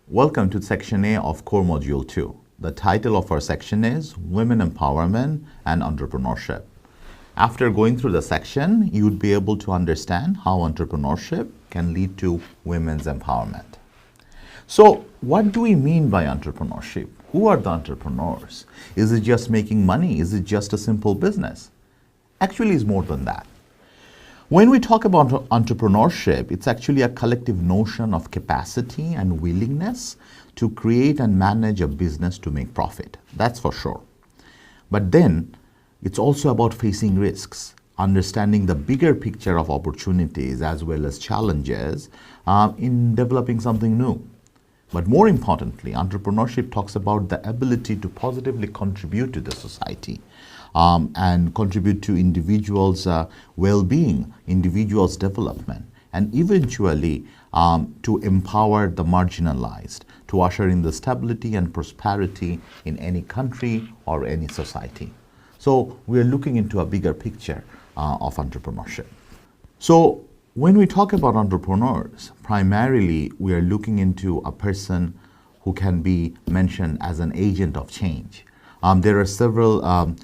Welcome to Section A of Core Module 2. The title of our section is Women Empowerment and Entrepreneurship. After going through the section, you would be able to understand how entrepreneurship can lead to women's empowerment. So, what do we mean by entrepreneurship? Who are the entrepreneurs? Is it just making money? Is it just a simple business? Actually, it's more than that. When we talk about entrepreneurship, it's actually a collective notion of capacity and willingness to create and manage a business to make profit. That's for sure. But then, it's also about facing risks, understanding the bigger picture of opportunities as well as challenges in developing something new. But more importantly, entrepreneurship talks about the ability to positively contribute to the society and contribute to individuals' well-being, individuals' development, and eventually to empower the marginalized, to usher in the stability and prosperity in any country or any society. So we are looking into a bigger picture of entrepreneurship. So when we talk about entrepreneurs, primarily we are looking into a person who can be mentioned as an agent of change. There are several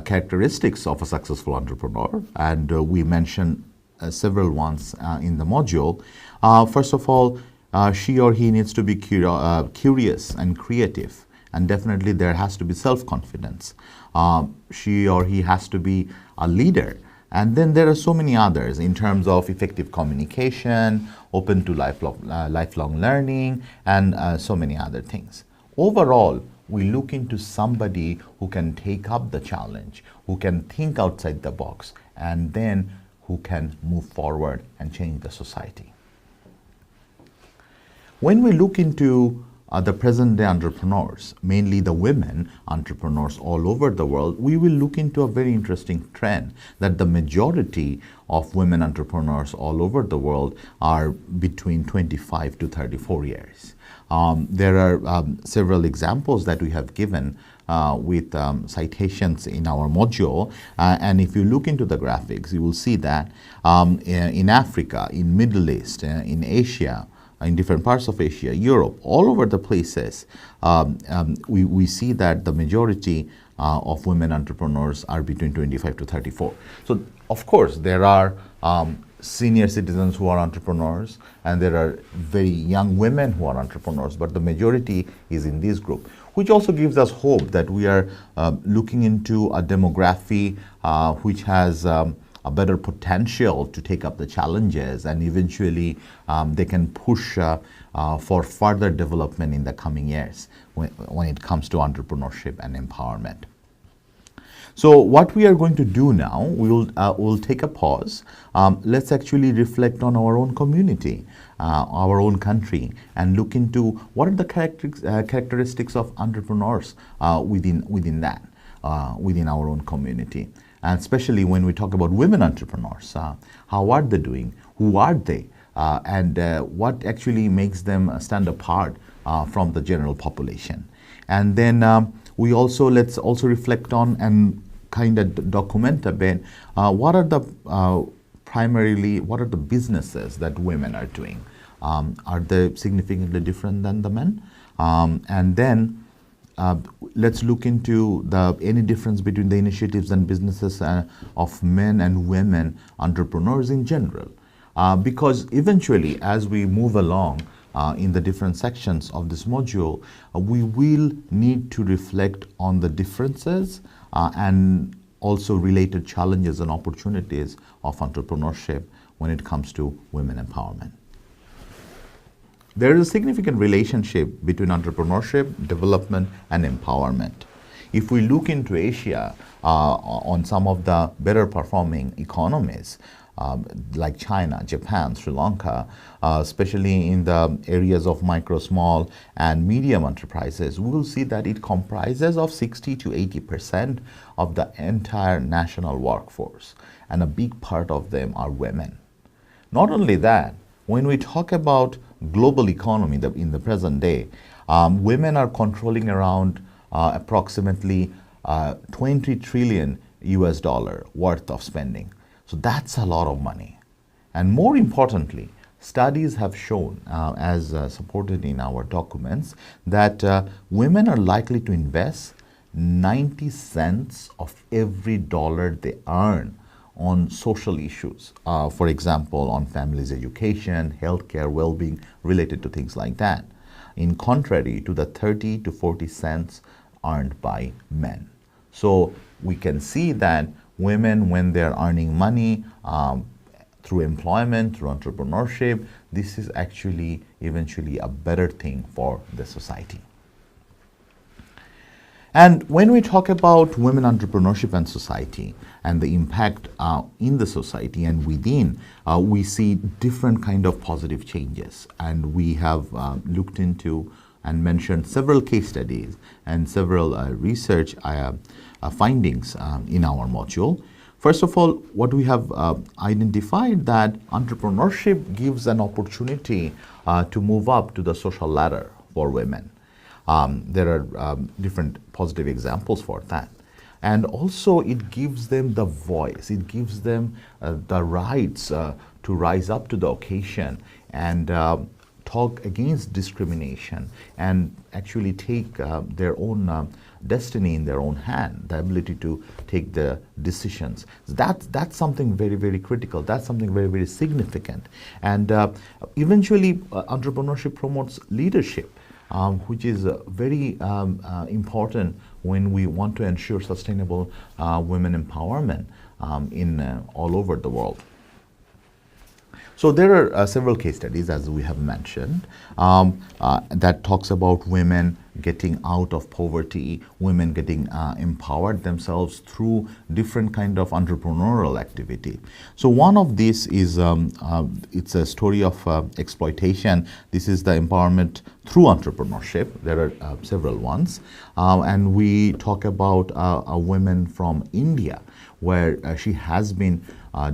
characteristics of a successful entrepreneur, and we mentioned several ones in the module. First of all, she or he needs to be curious and creative, and definitely there has to be self-confidence. She or he has to be a leader. And then there are so many others in terms of effective communication, open to lifelong learning, and so many other things. Overall, we look into somebody who can take up the challenge, who can think outside the box, and then who can move forward and change the society. When we look into the present-day entrepreneurs, mainly the women entrepreneurs all over the world, we will look into a very interesting trend that the majority of women entrepreneurs all over the world are between 25 to 34 years. There are several examples that we have given with citations in our module, and if you look into the graphics, you will see that in Africa, in Middle East, in Asia, in different parts of Asia, Europe, all over the places, we see that the majority of women entrepreneurs are between 25 to 34. So, of course, there are senior citizens who are entrepreneurs, and there are very young women who are entrepreneurs, but the majority is in this group, which also gives us hope that we are looking into a demography which has a better potential to take up the challenges, and eventually they can push for further development in the coming years when it comes to entrepreneurship and empowerment. So what we are going to do now, we'll take a pause. Let's actually reflect on our own community, our own country, and look into what are the characteristics of entrepreneurs within our own community. And especially when we talk about women entrepreneurs, how are they doing? Who are they? And what actually makes them stand apart from the general population? And then let's also reflect on and kind of document a bit what are the businesses that women are doing? Are they significantly different than the men? And then let's look into any difference between the initiatives and businesses of men and women entrepreneurs in general. Because eventually, as we move along in the different sections of this module, we will need to reflect on the differences and also related challenges and opportunities of entrepreneurship when it comes to women empowerment. There is a significant relationship between entrepreneurship, development, and empowerment. If we look into Asia, on some of the better performing economies, like China, Japan, Sri Lanka, especially in the areas of micro, small, and medium enterprises, we will see that it comprises of 60 to 80% of the entire national workforce, and a big part of them are women. Not only that, when we talk about global economy in the present day, women are controlling around approximately 20 trillion US dollar worth of spending. So that's a lot of money. And more importantly, studies have shown, as supported in our documents, that women are likely to invest 90 cents of every dollar they earn on social issues. For example, on families' education, healthcare, well-being, related to things like that, in contrary to the 30 to 40 cents earned by men. So we can see that women, when they're earning money through employment, through entrepreneurship, this is actually eventually a better thing for the society. And when we talk about women entrepreneurship and society and the impact in the society and within, we see different kind of positive changes. And we have looked into and mentioned several case studies and several research findings in our module. First of all, what we have identified that entrepreneurship gives an opportunity to move up to the social ladder for women. There are different positive examples for that. And also it gives them the voice, it gives them the rights to rise up to the occasion and talk against discrimination and actually take their own destiny in their own hand, the ability to take the decisions. That's something very, very critical. That's something very, very significant. And eventually entrepreneurship promotes leadership, which is very important when we want to ensure sustainable women empowerment in all over the world. So there are several case studies, as we have mentioned, that talks about women getting out of poverty, women getting empowered themselves through different kind of entrepreneurial activity. So one of these is, it's a story of exploitation. This is the empowerment through entrepreneurship. There are several ones. And we talk about a woman from India where she has been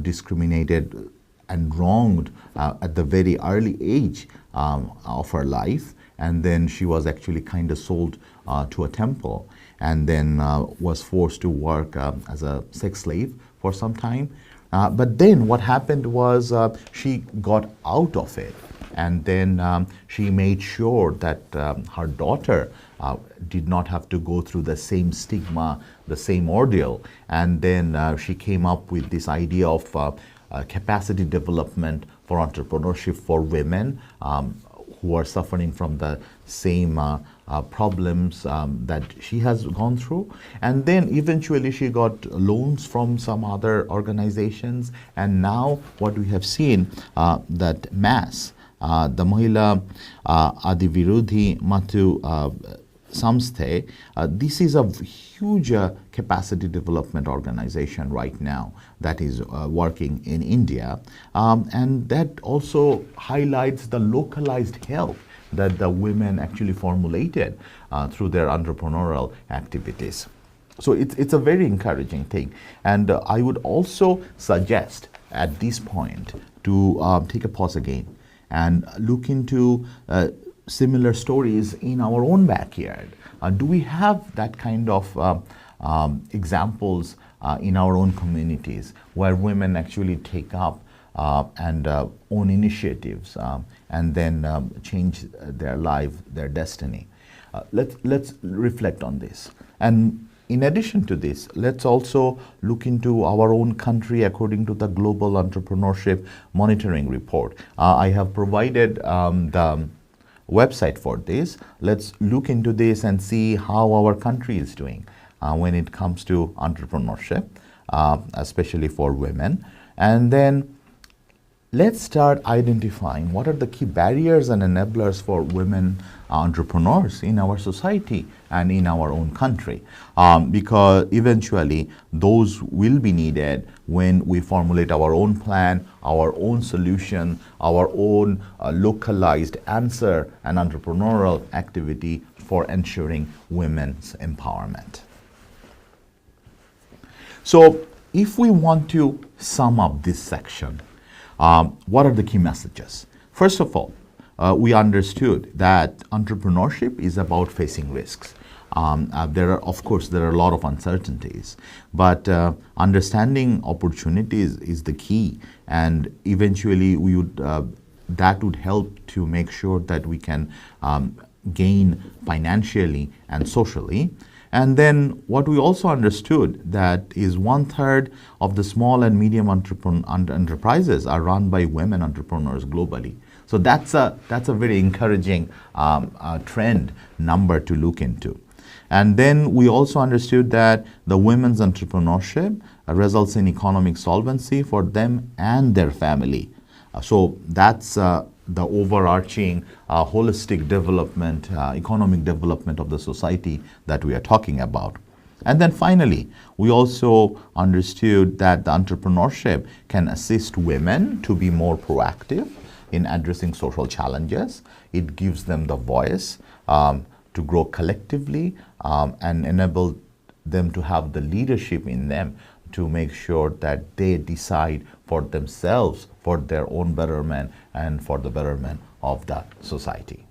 discriminated and wronged at the very early age of her life, and then she was actually kind of sold to a temple, and then was forced to work as a sex slave for some time. But then what happened was she got out of it, and then she made sure that her daughter did not have to go through the same stigma, the same ordeal, and then she came up with this idea of capacity development for entrepreneurship for women who are suffering from the same problems that she has gone through. And then eventually she got loans from some other organizations. And now what we have seen, that MAS, the Mahila Adivirudhi Matu Samsthe, this is a huge capacity development organization right now that is working in India, and that also highlights the localized help that the women actually formulated through their entrepreneurial activities. So it's a very encouraging thing, and I would also suggest at this point to take a pause again and look into similar stories in our own backyard. Do we have that kind of examples in our own communities where women actually take up and own initiatives and then change their life, their destiny? Let's reflect on this. And in addition to this, let's also look into our own country according to the Global Entrepreneurship Monitoring Report. I have provided the website for this. Let's look into this and see how our country is doing when it comes to entrepreneurship, especially for women. And then let's start identifying what are the key barriers and enablers for women entrepreneurs in our society and in our own country, because eventually those will be needed when we formulate our own plan, our own solution, our own localized answer and entrepreneurial activity for ensuring women's empowerment. So if we want to sum up this section, what are the key messages? First of all, we understood that entrepreneurship is about facing risks. Of course, there are a lot of uncertainties, but understanding opportunities is the key. And eventually, we would that would help to make sure that we can gain financially and socially. And then what we also understood that is 1/3 of the small and medium enterprises are run by women entrepreneurs globally. So that's a very encouraging trend number to look into. And then we also understood that the women's entrepreneurship results in economic solvency for them and their family. So that's the overarching holistic development, economic development of the society that we are talking about. And then finally, we also understood that the entrepreneurship can assist women to be more proactive in addressing social challenges. It gives them the voice to grow collectively and enable them to have the leadership in them to make sure that they decide for themselves, for their own betterment and for the betterment of the society.